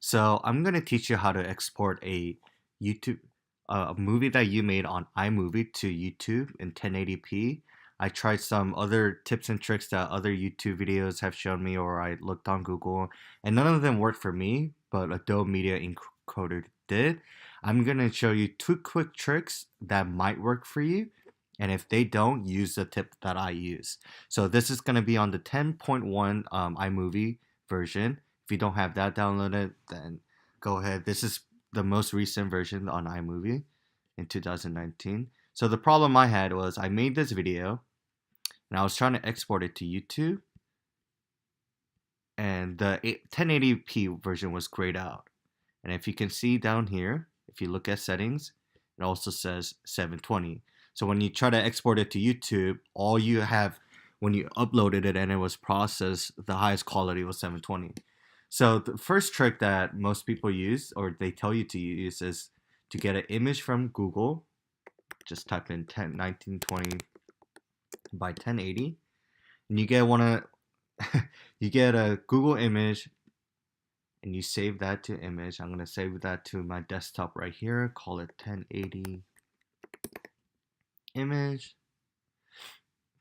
So I'm gonna teach you how to export YouTube a movie that you made on iMovie to YouTube in 1080p. I tried some other tips and tricks that other YouTube videos have shown me, or I looked on Google, and none of them worked for me, but Adobe Media Encoder did. I'm gonna show you two quick tricks that might work for you, and if they don't, use the tip that I use. So this is gonna be on the 10.1 iMovie version. If you don't have that downloaded, then go ahead. This is the most recent version on iMovie in 2019. So the problem I had was I made this video and I was trying to export it to YouTube, and the 1080p version was grayed out. And if you can see down here, if you look at settings, it also says 720. So when you try to export it to YouTube, all you have when you uploaded it and it was processed, the highest quality was 720. So the first trick that most people use, or they tell you to use, is to get an image from Google. Just type in 1920 by 1080, and you get you get a Google image, and you save that to image. I'm gonna save that to my desktop right here. Call it 1080 image.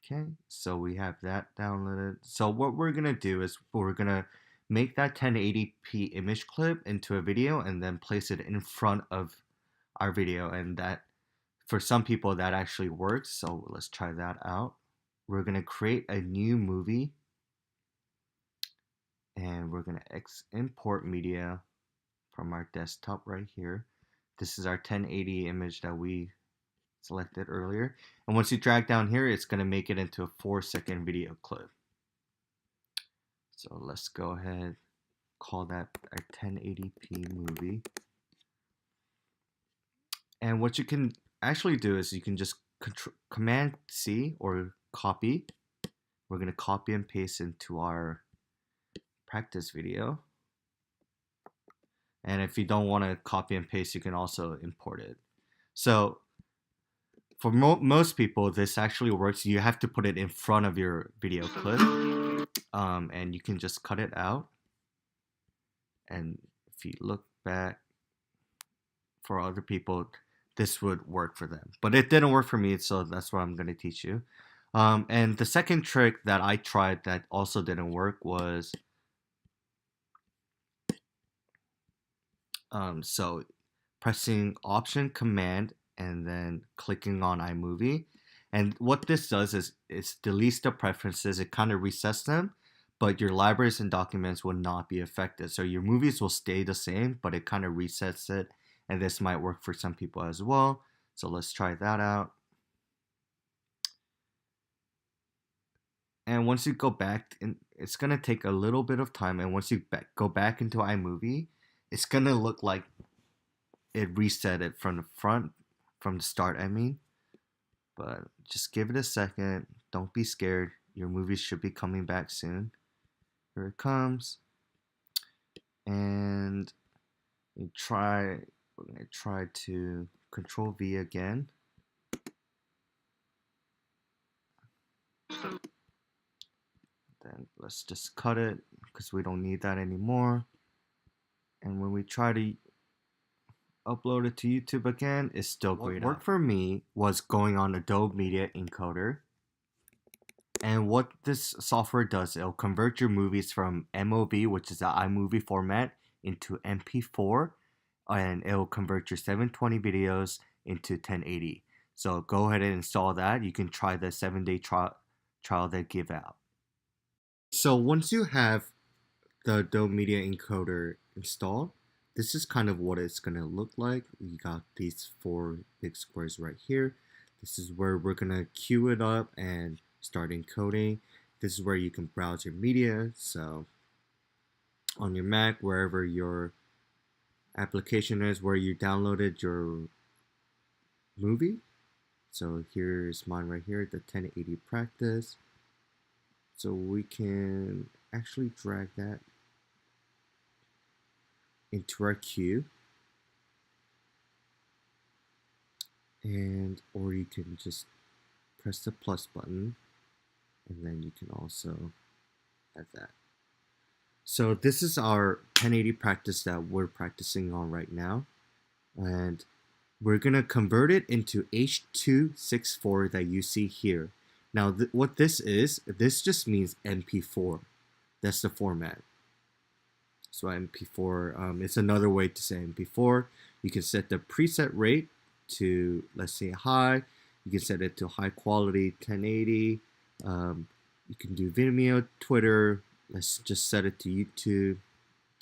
Okay, so we have that downloaded. So what we're gonna do is we're gonna make that 1080p image clip into a video and then place it in front of our video, and that for some people that actually works. So let's try that out. We're gonna create a new movie, and we're gonna import media from our desktop right here. This is our 1080 image that we selected earlier, and once you drag down here, it's gonna make it into a 4-second video clip. So let's go ahead, call that a 1080p movie. And what you can actually do is you can just Command C or copy. We're going to copy and paste into our practice video. And if you don't want to copy and paste, you can also import it. So for most people, this actually works. You have to put it in front of your video clip, and you can just cut it out. And if you look back, for other people, this would work for them. But it didn't work for me, so that's what I'm going to teach you. And the second trick that I tried that also didn't work was so pressing Option Command and then clicking on iMovie. And what this does is it deletes the preferences. It kind of resets them, but your libraries and documents will not be affected. So your movies will stay the same, but it kind of resets it. And this might work for some people as well. So let's try that out. And once you go back, it's gonna take a little bit of time. And once you go back into iMovie, it's gonna look like it reset it from the front, from the start. I mean, but just give it a second. Don't be scared. Your movie should be coming back soon. Here it comes. And we're gonna try to Control V again. Then let's just cut it because we don't need that anymore. And when we try to upload it to YouTube again, it's still grayed out. What worked for me was going on Adobe Media Encoder. And what this software does, it'll convert your movies from MOV, which is the iMovie format, into MP4, and it'll convert your 720 videos into 1080. So go ahead and install that. You can try the 7-day trial they give out. So once you have the Adobe Media Encoder installed, this is kind of what it's going to look like. We got these 4 big squares right here. This is where we're going to queue it up and start encoding. This is where you can browse your media. So on your Mac, wherever your application is, where you downloaded your movie. So here's mine right here, the 1080 practice. So we can actually drag that into our queue, and or you can just press the plus button, and then you can also add that. So this is our 1080 practice that we're practicing on right now. And we're going to convert it into H.264 that you see here. Now, what this just means MP4. That's the format. So MP4, it's another way to say MP4. You can set the preset rate to, let's say, high. You can set it to high quality, 1080. You can do Vimeo, Twitter. Let's just set it to YouTube,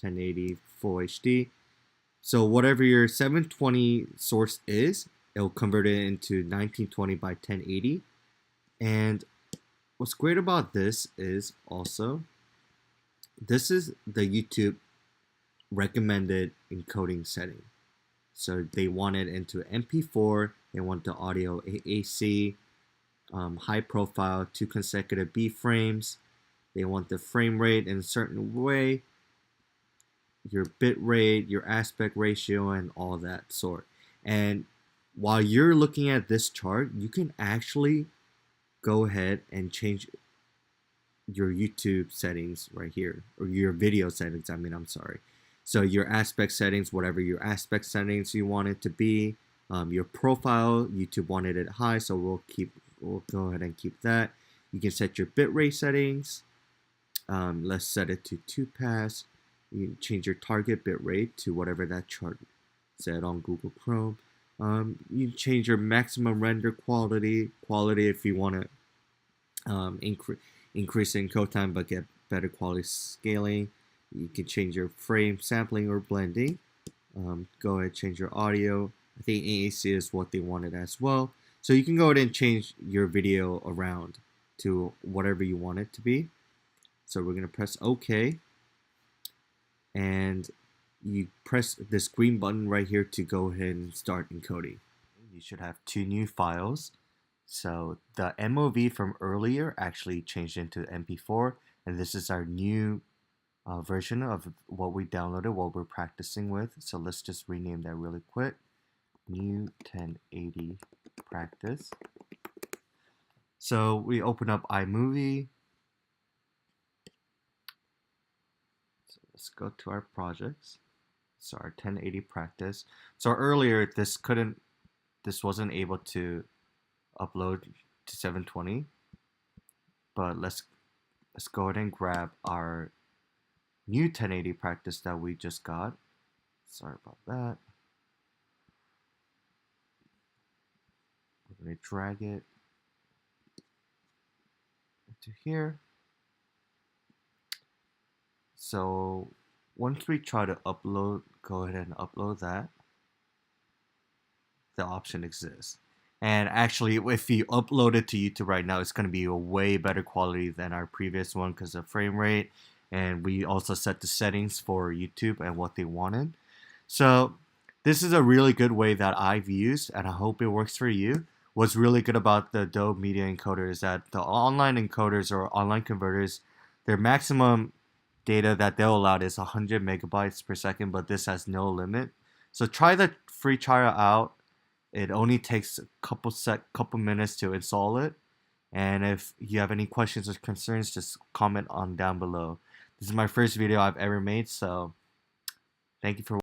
1080, full HD. So whatever your 720 source is, it'll convert it into 1920 by 1080. And what's great about this is also, this is the YouTube recommended encoding setting. So they want it into MP4, they want the audio AAC, high profile, 2 consecutive B frames, they want the frame rate in a certain way, your bit rate, your aspect ratio, and all that sort. And while you're looking at this chart, you can actually go ahead and change your YouTube settings right here, or your video settings, I'm sorry. So your aspect settings, whatever your aspect settings you want it to be, your profile, YouTube wanted it high, so we'll go ahead and keep that. You can set your bitrate settings. Let's set it to 2 pass. You can change your target bitrate to whatever that chart said on Google Chrome. You can change your maximum render quality if you want to increase encode time but get better quality scaling. You can change your frame sampling or blending. Go ahead and change your audio. I think AAC is what they wanted as well. So you can go ahead and change your video around to whatever you want it to be. So we're going to press OK. And you press this green button right here to go ahead and start encoding. You should have 2 new files. So the MOV from earlier actually changed into MP4, and this is our new version of what we downloaded, what we're practicing with. So let's just rename that really quick. New 1080 practice. So we open up iMovie. So let's go to our projects. So our 1080 practice. So earlier this wasn't able to upload to 720, but let's go ahead and grab our new 1080 practice that we just got. Sorry about that. We're going to drag it into here. So once we try to upload, go ahead and upload that. The option exists. And actually, if you upload it to YouTube right now, it's going to be a way better quality than our previous one because of frame rate. And we also set the settings for YouTube and what they wanted. So this is a really good way that I've used, and I hope it works for you. What's really good about the Adobe Media Encoder is that the online encoders or online converters, their maximum data that they'll allow is 100 megabytes per second, but this has no limit. So try the free trial out. It only takes a couple minutes to install it. And if you have any questions or concerns, just comment on down below. This is my first video I've ever made, so thank you for watching.